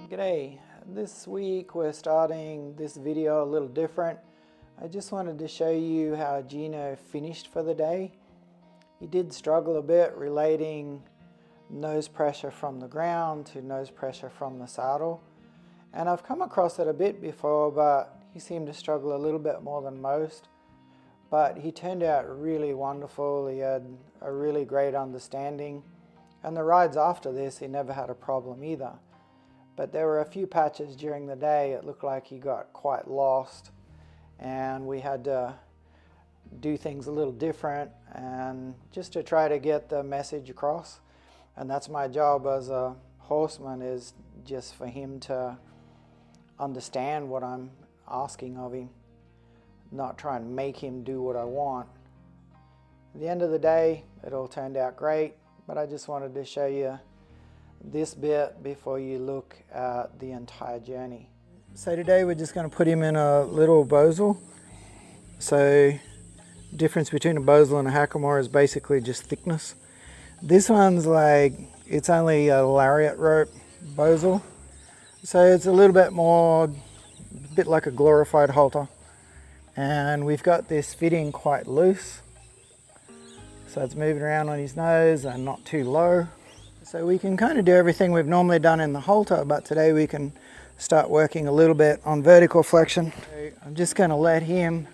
G'day. This week we're starting this video a little different. I just wanted to show you how Gino finished for the day. He did struggle a bit relating nose pressure from the ground to nose pressure from the saddle. And I've come across it a bit before, but he seemed to struggle a little bit more than most. But he turned out really wonderful. He had a really great understanding. And the rides after this, he never had a problem either. But there were a few patches during the day, it looked like he got quite lost. And we had to do things a little different and just to try to get the message across. And that's my job as a horseman, is just for him to understand what I'm asking of him, not try and make him do what I want. At the end of the day, it all turned out great, but I just wanted to show you this bit before you look at the entire journey. So today we're just going to put him in a little Bosal. So difference between a Bosal and a hackamore is basically just thickness. This one's like, it's only a lariat rope Bosal. So it's a little bit more, a bit like a glorified halter. And we've got this fitting quite loose. So it's moving around on his nose and not too low. So we can kind of do everything we've normally done in the halter, but today we can start working a little bit on vertical flexion. So I'm just going to let him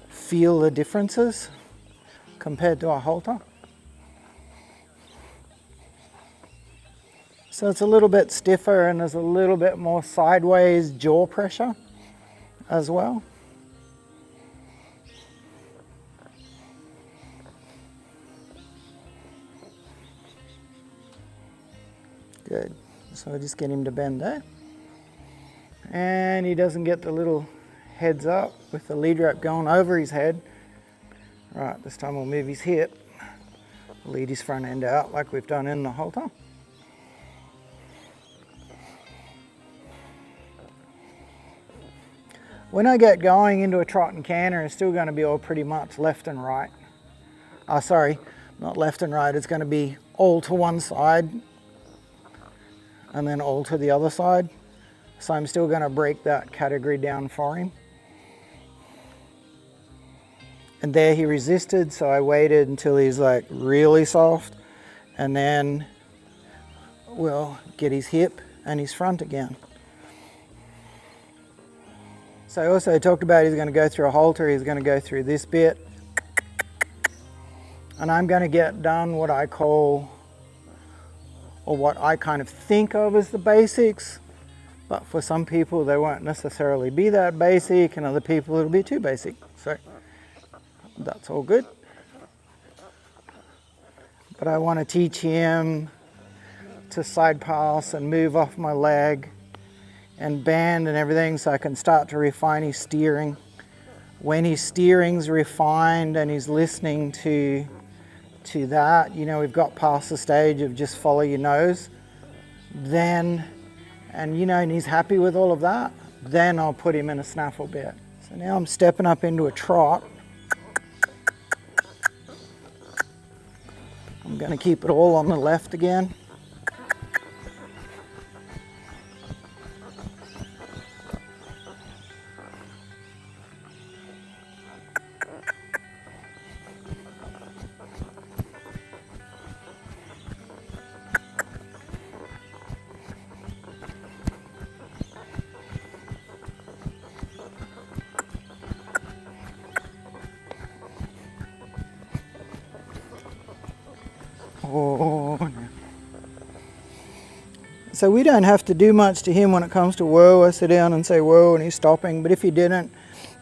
feel the differences compared to a halter. So it's a little bit stiffer and there's a little bit more sideways jaw pressure as well. Good. So I just get him to bend there. And he doesn't get the little heads up with the lead rope going over his head. Right, this time we'll move his hip, lead his front end out like we've done in the halter. When I get going into a trot and canter, it's still going to be all pretty much left and right. Oh, sorry, not left and right. It's going to be all to one side and then all to the other side. So I'm still going to break that category down for him. And there he resisted, so I waited until he's like really soft, and then we'll get his hip and his front again. So I also talked about he's going to go through a halter, he's going to go through this bit. And I'm going to get done what I call, or what I kind of think of as the basics. But for some people they won't necessarily be that basic, and other people it'll be too basic. So that's all good. But I want to teach him to side pass and move off my leg and bend and everything, so I can start to refine his steering. When his steering's refined and he's listening to that, you know, we've got past the stage of just follow your nose, then, and you know, and he's happy with all of that, then I'll put him in a snaffle bit. So now I'm stepping up into a trot. I'm going to keep it all on the left again. Oh, no. So we don't have to do much to him when it comes to whoa. I sit down and say whoa and he's stopping, but if he didn't,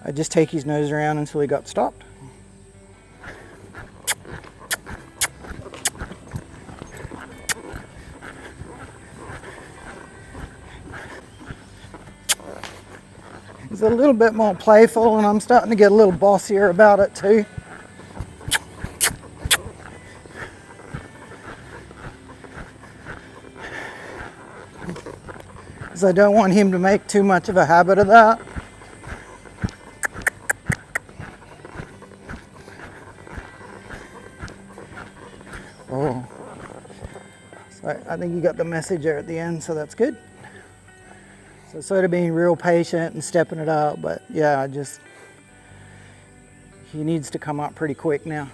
I just take his nose around until he got stopped. He's a little bit more playful, and I'm starting to get a little bossier about it too. Because I don't want him to make too much of a habit of that. So think you got the message there at the end, so that's good. So sort of being real patient and stepping it up, but yeah, he needs to come up pretty quick now.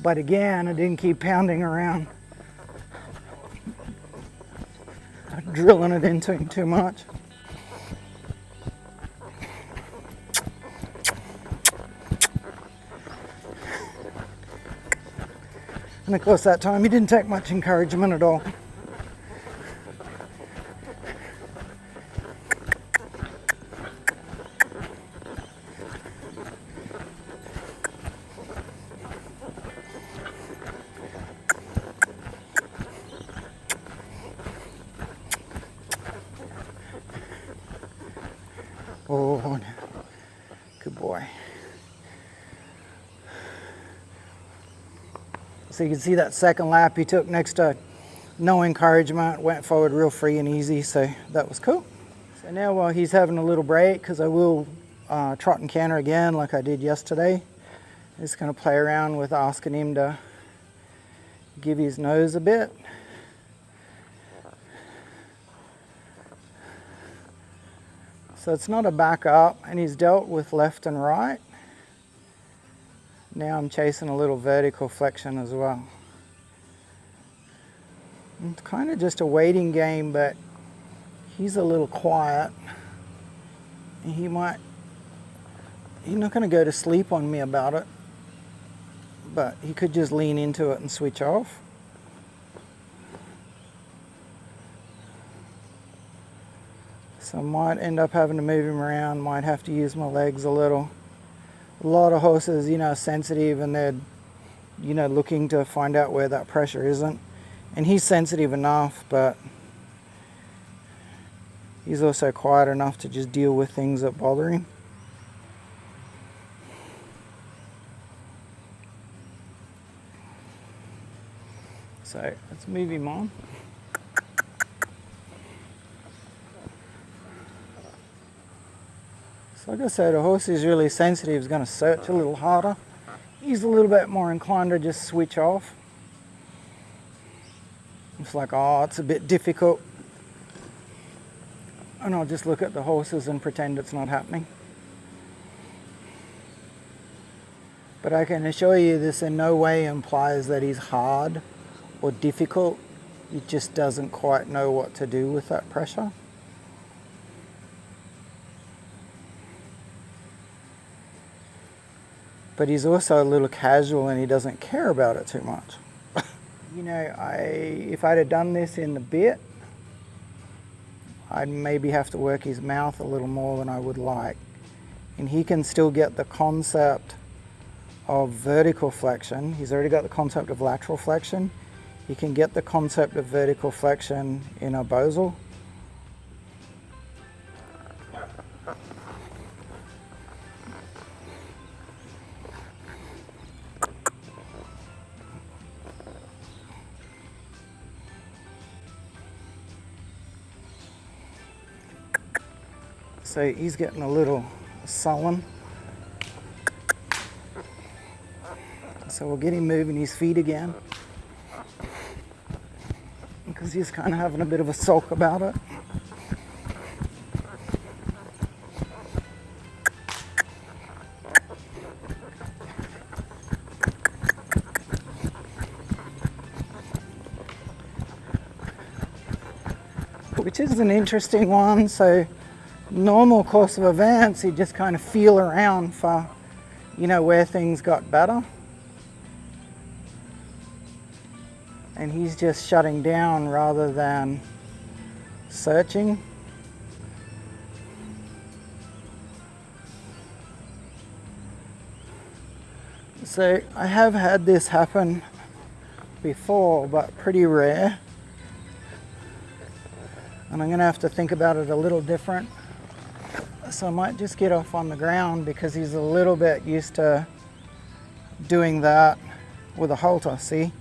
But again, I didn't keep pounding around, drilling it into him too much. And of course that time he didn't take much encouragement at all. Oh, good boy. So you can see that second lap he took next to no encouragement, went forward real free and easy, so that was cool. So now while he's having a little break, because I will trot and canter again like I did yesterday, I'm just going to play around with asking him to give his nose a bit. So it's not a back up, and he's dealt with left and right. Now I'm chasing a little vertical flexion as well. It's kind of just a waiting game, but he's a little quiet. And he's not going to go to sleep on me about it, but he could just lean into it and switch off. So I might end up having to move him around, might have to use my legs a little. A lot of horses, are sensitive, and they're, looking to find out where that pressure isn't. And he's sensitive enough, but he's also quiet enough to just deal with things that bother him. So let's move him on. Like I said, a horse who's really sensitive is going to search a little harder. He's a little bit more inclined to just switch off. It's like, oh, it's a bit difficult. And I'll just look at the horses and pretend it's not happening. But I can assure you this in no way implies that he's hard or difficult. He just doesn't quite know what to do with that pressure. But he's also a little casual and he doesn't care about it too much. If I'd have done this in the bit, I'd maybe have to work his mouth a little more than I would like. And he can still get the concept of vertical flexion. He's already got the concept of lateral flexion. He can get the concept of vertical flexion in a Bosal. So he's getting a little sullen. So we'll get him moving his feet again, because he's kind of having a bit of a sulk about it. Which is an interesting one. So normal course of events, you just kind of feel around for, where things got better. And he's just shutting down rather than searching. So I have had this happen before, but pretty rare. And I'm going to have to think about it a little different. So I might just get off on the ground, because he's a little bit used to doing that with a halter, see?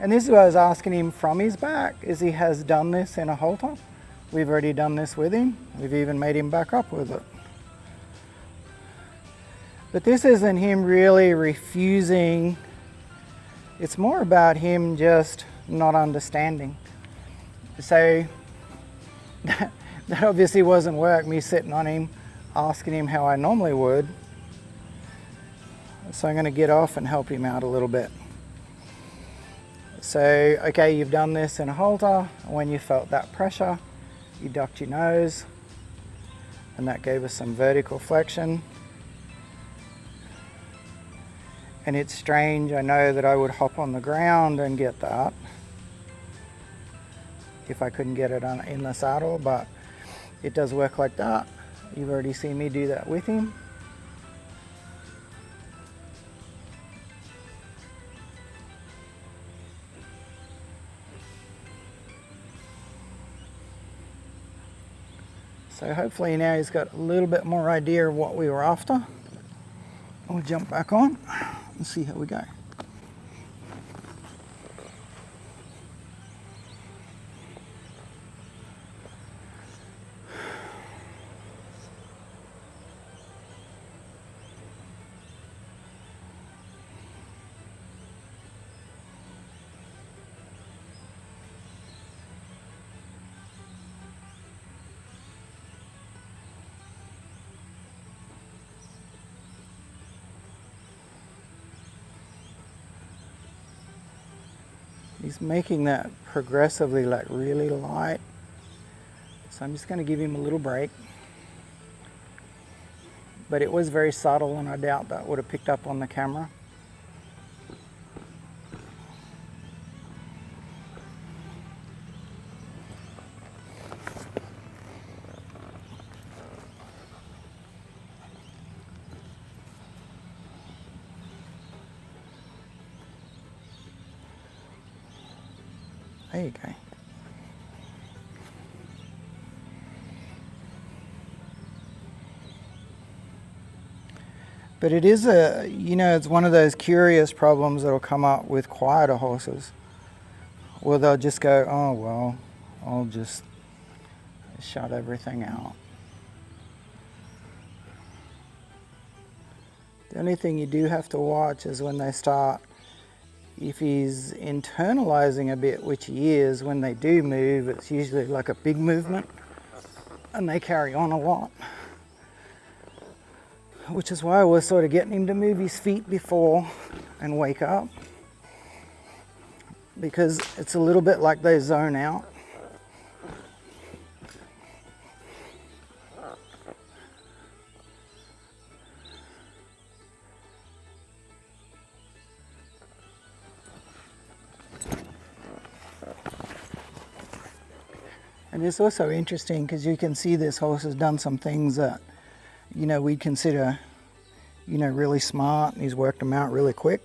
And this is what I was asking him from his back, is he has done this in a halter. We've already done this with him. We've even made him back up with it. But this isn't him really refusing. It's more about him just not understanding. So that obviously wasn't work, me sitting on him, asking him how I normally would. So I'm going to get off and help him out a little bit. So, okay, you've done this in a halter. When you felt that pressure, you ducked your nose, and that gave us some vertical flexion. And it's strange, I know that I would hop on the ground and get that if I couldn't get it in the saddle, but it does work like that. You've already seen me do that with him. So hopefully now he's got a little bit more idea of what we were after. We'll jump back on and see how we go. He's making that progressively like really light. So I'm just going to give him a little break. But it was very subtle and I doubt that would have picked up on the camera. There you go. But it is it's one of those curious problems that'll come up with quieter horses. Or they'll just go, oh, well, I'll just shut everything out. The only thing you do have to watch is when they start, if he's internalizing a bit, which he is, when they do move, it's usually like a big movement and they carry on a lot. Which is why I was sort of getting him to move his feet before and wake up. Because it's a little bit like they zone out. And it's also interesting because you can see this horse has done some things that, we'd consider, really smart, and he's worked them out really quick.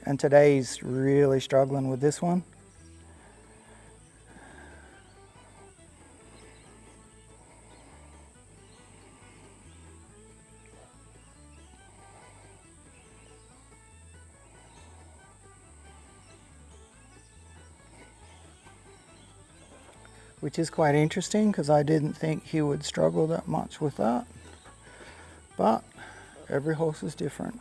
And today he's really struggling with this one. Which is quite interesting because I didn't think he would struggle that much with that. But every horse is different.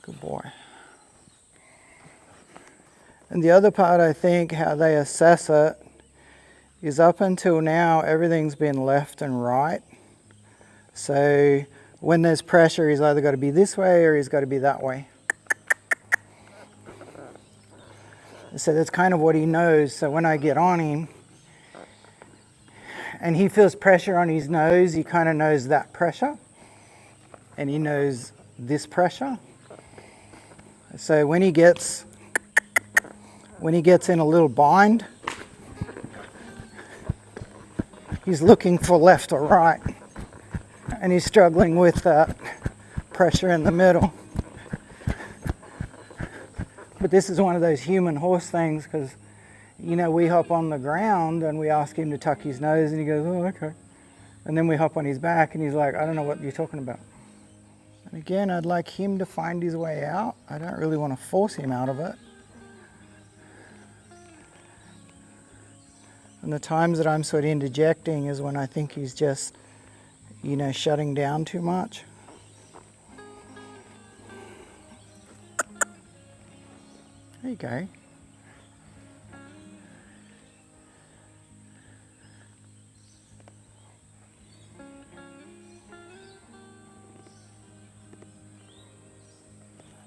Good boy. And the other part, I think, how they assess it is up until now, everything's been left and right. So when there's pressure, he's either got to be this way or he's got to be that way. So that's kind of what he knows. So when I get on him and he feels pressure on his nose, he kind of knows that pressure and he knows this pressure. So when he gets in a little bind, he's looking for left or right and he's struggling with that pressure in the middle. But this is one of those human horse things because, we hop on the ground and we ask him to tuck his nose and he goes, oh, okay. And then we hop on his back and he's like, I don't know what you're talking about. And again, I'd like him to find his way out. I don't really want to force him out of it. And the times that I'm sort of interjecting is when I think he's just, you know, shutting down too much. There you go.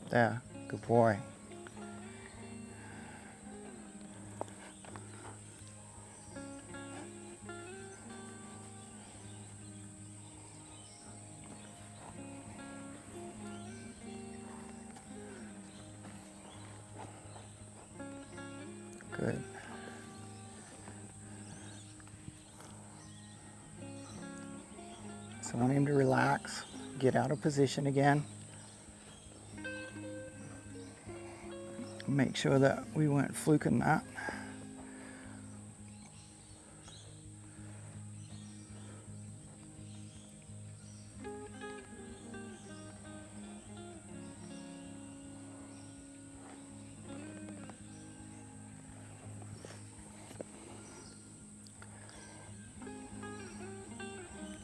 There, good boy. Good. So I want him to relax, get out of position again. Make sure that we weren't fluking that.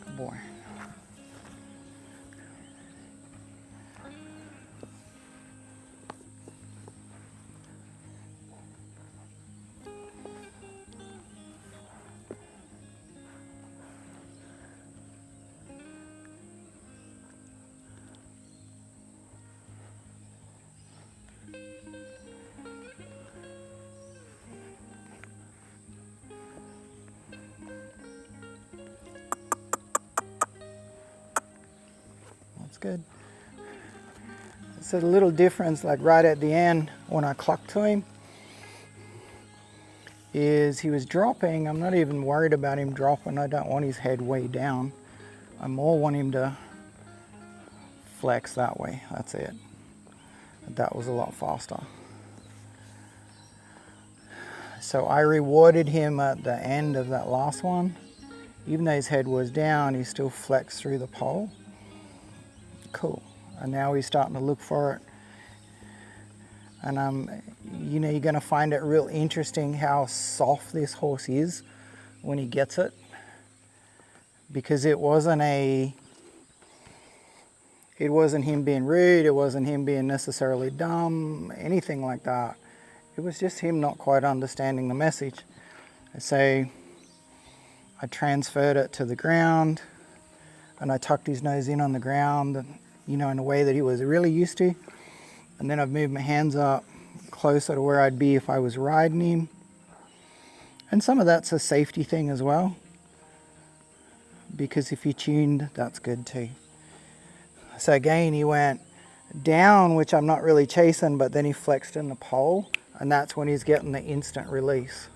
Good boy. That's good. So the little difference, like right at the end when I clucked to him, is he was dropping. I'm not even worried about him dropping. I don't want his head way down. I more want him to flex that way. That's it. That was a lot faster. So I rewarded him at the end of that last one. Even though his head was down, he still flexed through the pole. Cool. And now he's starting to look for it. And you know, you're going to find it real interesting how soft this horse is when he gets it, because it wasn't him being rude, it wasn't him being necessarily dumb, anything like that. It was just him not quite understanding the message. So I transferred it to the ground, and I tucked his nose in on the ground, you know, in a way that he was really used to. And then I've moved my hands up closer to where I'd be if I was riding him. And some of that's a safety thing as well, because if you're tuned, that's good too. So again, he went down, which I'm not really chasing, but then he flexed in the pole, and that's when he's getting the instant release.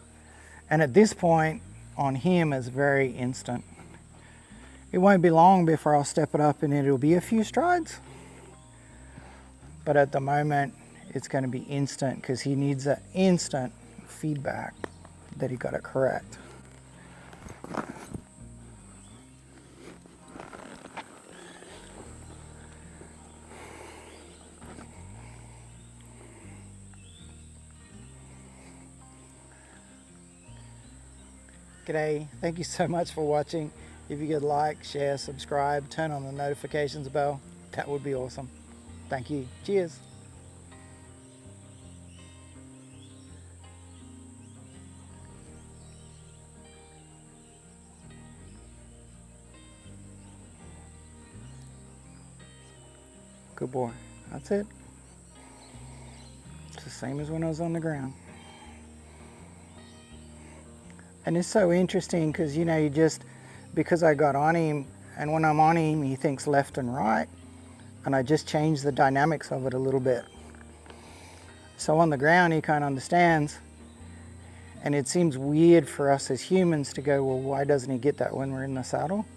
And at this point on him is very instant. It won't be long before I'll step it up and it'll be a few strides. But at the moment, it's going to be instant because he needs that instant feedback that he got it correct. G'day, thank you so much for watching. If you could like, share, subscribe, turn on the notifications bell, that would be awesome. Thank you. Cheers. Good boy. That's it. It's the same as when I was on the ground. And it's so interesting because, you know, you just, because I got on him, and when I'm on him, he thinks left and right. And I just changed the dynamics of it a little bit. So on the ground, he kind of understands. And it seems weird for us as humans to go, well, why doesn't he get that when we're in the saddle?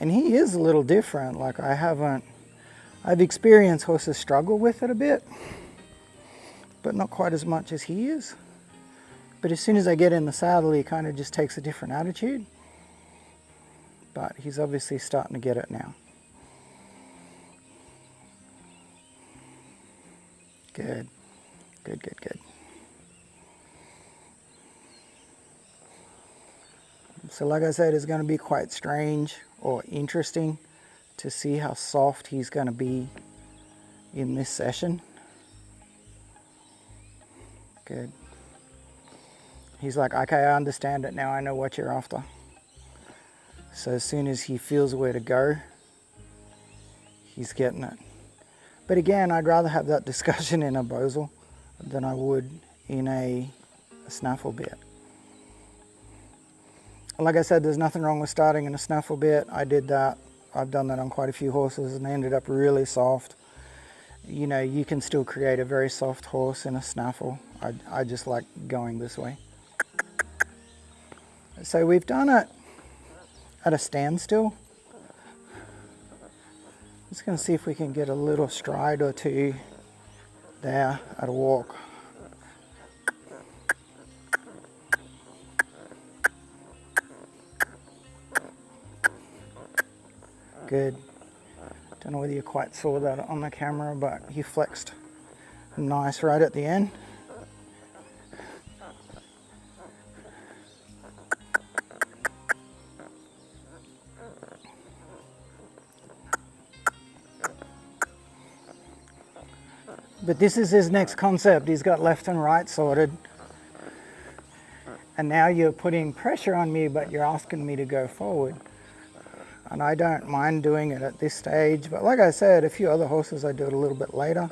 And he is a little different. Like I've experienced horses struggle with it a bit, but not quite as much as he is. But as soon as I get in the saddle, he kind of just takes a different attitude. But he's obviously starting to get it now. Good, good, good, good. So like I said, it's going to be quite strange or interesting to see how soft he's going to be in this session. Good. He's like, okay, I understand it now. I know what you're after. So as soon as he feels where to go, he's getting it. But again, I'd rather have that discussion in a Bosal than I would in a snaffle bit. Like I said, there's nothing wrong with starting in a snaffle bit. I did that. I've done that on quite a few horses and they ended up really soft. You know, you can still create a very soft horse in a snaffle. I just like going this way. So we've done it at a standstill. Just going to see if we can get a little stride or two there at a walk. Good. Don't know whether you quite saw that on the camera, but he flexed nice right at the end. But this is his next concept. He's got left and right sorted. And now you're putting pressure on me, but you're asking me to go forward. And I don't mind doing it at this stage. But like I said, a few other horses I do it a little bit later.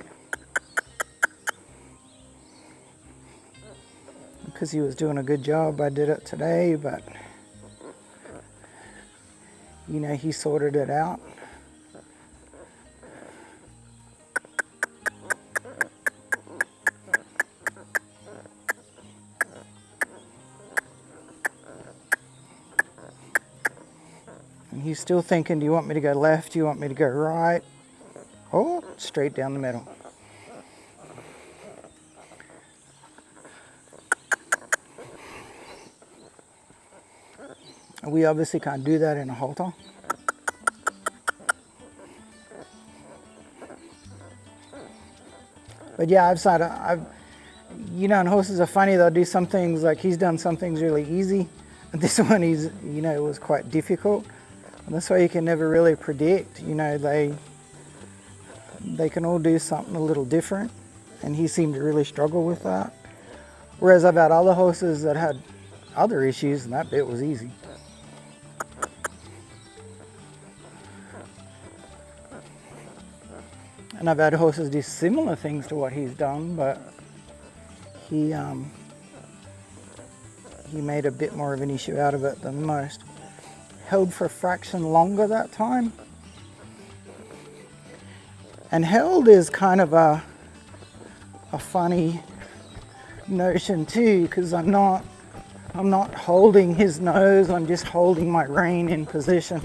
Because he was doing a good job, I did it today, but you know, he sorted it out. And he's still thinking, do you want me to go left? Do you want me to go right? Oh, straight down the middle. We obviously can't do that in a halter. But yeah, you know, and horses are funny. They'll do some things, like he's done some things really easy. And this one, you know, it was quite difficult. And that's why you can never really predict. You know, they can all do something a little different. And he seemed to really struggle with that. Whereas I've had other horses that had other issues and that bit was easy. And I've had horses do similar things to what he's done, but he made a bit more of an issue out of it than most. Held for a fraction longer that time. And held is kind of a funny notion too, because I'm not holding his nose, I'm just holding my rein in position.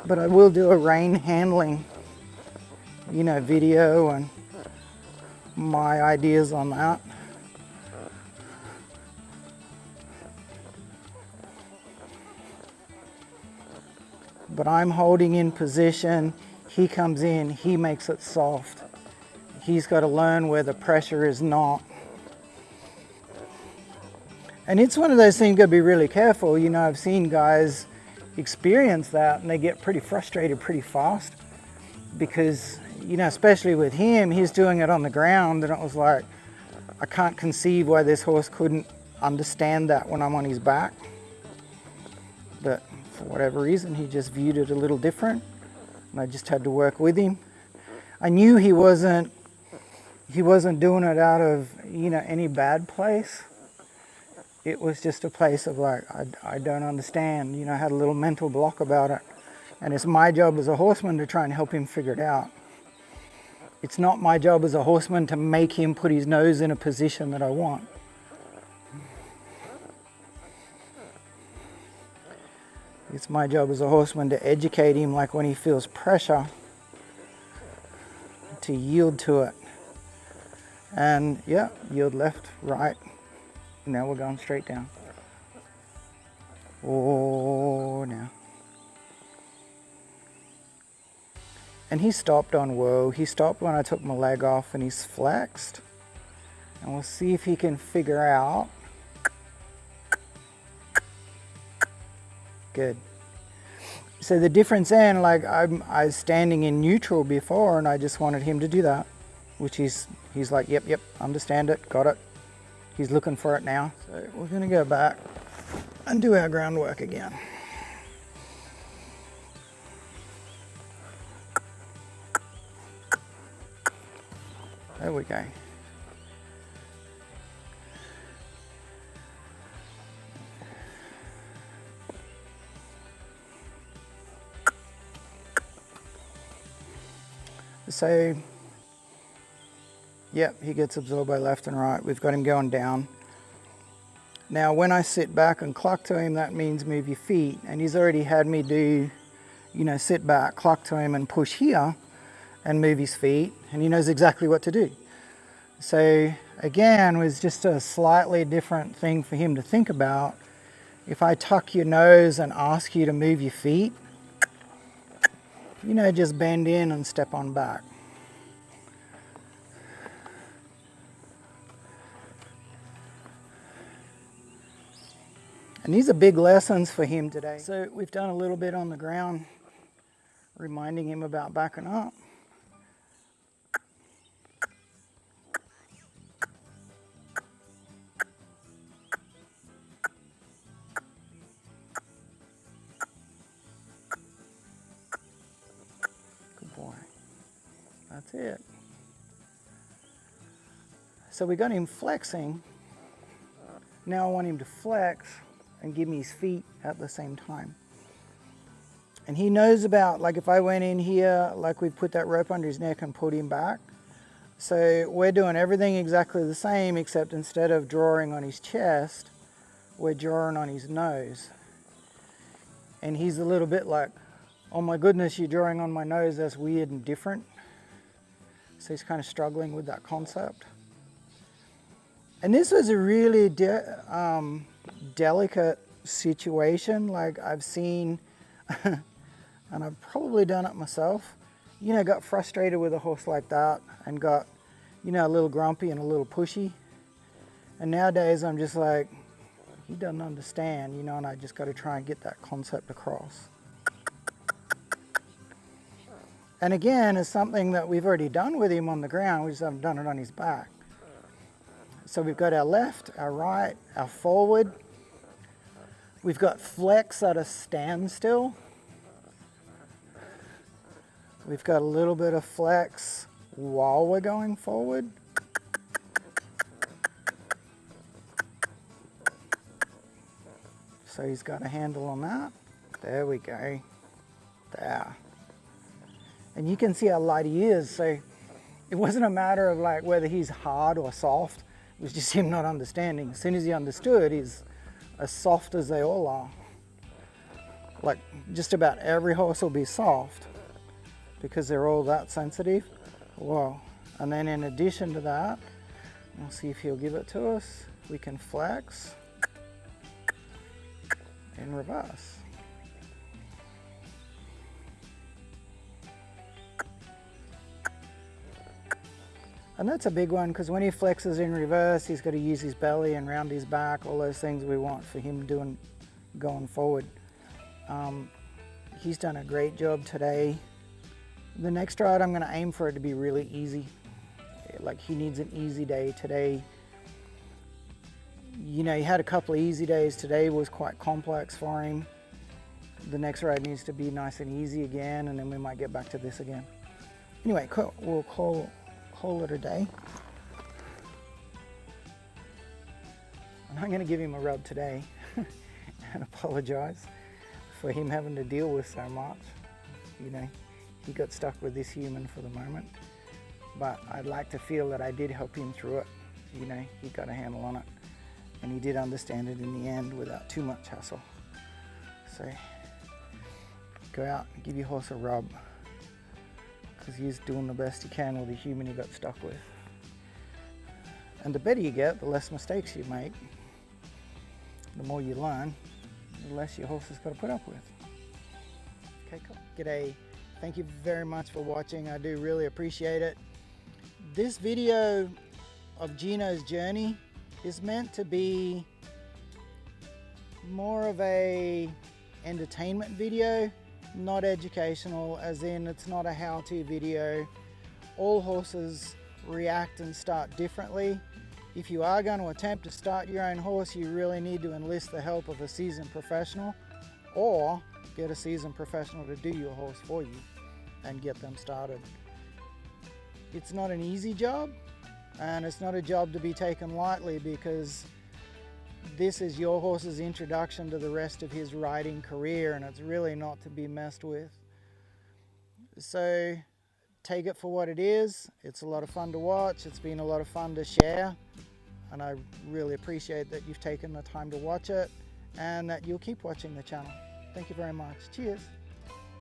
But I will do a rein handling, you know, video and my ideas on that. But I'm holding in position, he comes in, he makes it soft. He's got to learn where the pressure is not. And it's one of those things, you've got to be really careful. You know, I've seen guys experience that and they get pretty frustrated pretty fast. Because, you know, especially with him, he's doing it on the ground and it was like, I can't conceive why this horse couldn't understand that when I'm on his back. But for whatever reason, he just viewed it a little different and I just had to work with him. I knew he wasn't doing it out of, you know, any bad place. It was just a place of like, I don't understand, you know, I had a little mental block about it. And it's my job as a horseman to try and help him figure it out. It's not my job as a horseman to make him put his nose in a position that I want. It's my job as a horseman to educate him, like when he feels pressure, to yield to it. And yeah, yield left, right. Now we're going straight down. Oh, now. And he stopped on whoa. He stopped when I took my leg off and he's flexed. And we'll see if he can figure out Good. So the difference then, like I was standing in neutral before and I just wanted him to do that, which he's like, yep, understand it, got it. He's looking for it now. So we're gonna go back and do our groundwork again. There we go. So, yep, he gets absorbed by left and right. We've got him going down. Now, when I sit back and cluck to him, that means move your feet. And he's already had me do, sit back, cluck to him and push here and move his feet. And he knows exactly what to do. So, again, was just a slightly different thing for him to think about. If I tuck your nose and ask you to move your feet, just bend in and step on back. And these are big lessons for him today. So we've done a little bit on the ground, reminding him about backing up. That's it. So we got him flexing. Now I want him to flex and give me his feet at the same time. And he knows about, like if I went in here, like we put that rope under his neck and pulled him back. So we're doing everything exactly the same, except instead of drawing on his chest, we're drawing on his nose. And he's a little bit like, oh my goodness, you're drawing on my nose, that's weird and different. So he's kind of struggling with that concept. And this was a really delicate situation. Like I've seen, and I've probably done it myself, got frustrated with a horse like that and got, a little grumpy and a little pushy. And nowadays I'm just like, he doesn't understand, and I just got to try and get that concept across. And again, it's something that we've already done with him on the ground, we just haven't done it on his back. So we've got our left, our right, our forward. We've got flex at a standstill. We've got a little bit of flex while we're going forward. So he's got a handle on that. There we go. There. And you can see how light he is. So it wasn't a matter of like whether he's hard or soft. It was just him not understanding. As soon as he understood, he's as soft as they all are. Like just about every horse will be soft because they're all that sensitive. Whoa. And then in addition to that, we'll see if he'll give it to us. We can flex in reverse. And that's a big one because when he flexes in reverse, he's got to use his belly and round his back, all those things we want for him doing going forward. He's done a great job today. The next ride, I'm going to aim for it to be really easy. Like he needs an easy day today. He had a couple of easy days. Today was quite complex for him. The next ride needs to be nice and easy again, and then we might get back to this again. Anyway, cool. We'll call it a day. And I'm going to give him a rub today and apologize for him having to deal with so much. He got stuck with this human for the moment, but I'd like to feel that I did help him through it. He got a handle on it and he did understand it in the end without too much hassle. So go out and give your horse a rub, because he's doing the best he can with the human he got stuck with. And the better you get, the less mistakes you make. The more you learn, the less your horse has got to put up with. Okay, cool. G'day. Thank you very much for watching. I do really appreciate it. This video of Gino's journey is meant to be more of a entertainment video, not educational, as in it's not a how-to video. All horses react and start differently. If you are going to attempt to start your own horse, you really need to enlist the help of a seasoned professional, or get a seasoned professional to do your horse for you and get them started. It's not an easy job, and it's not a job to be taken lightly, because this is your horse's introduction to the rest of his riding career, and it's really not to be messed with. So take it for what it is. It's a lot of fun to watch. It's been a lot of fun to share, and I really appreciate that you've taken the time to watch it and that you'll keep watching the channel. Thank you very much. Cheers.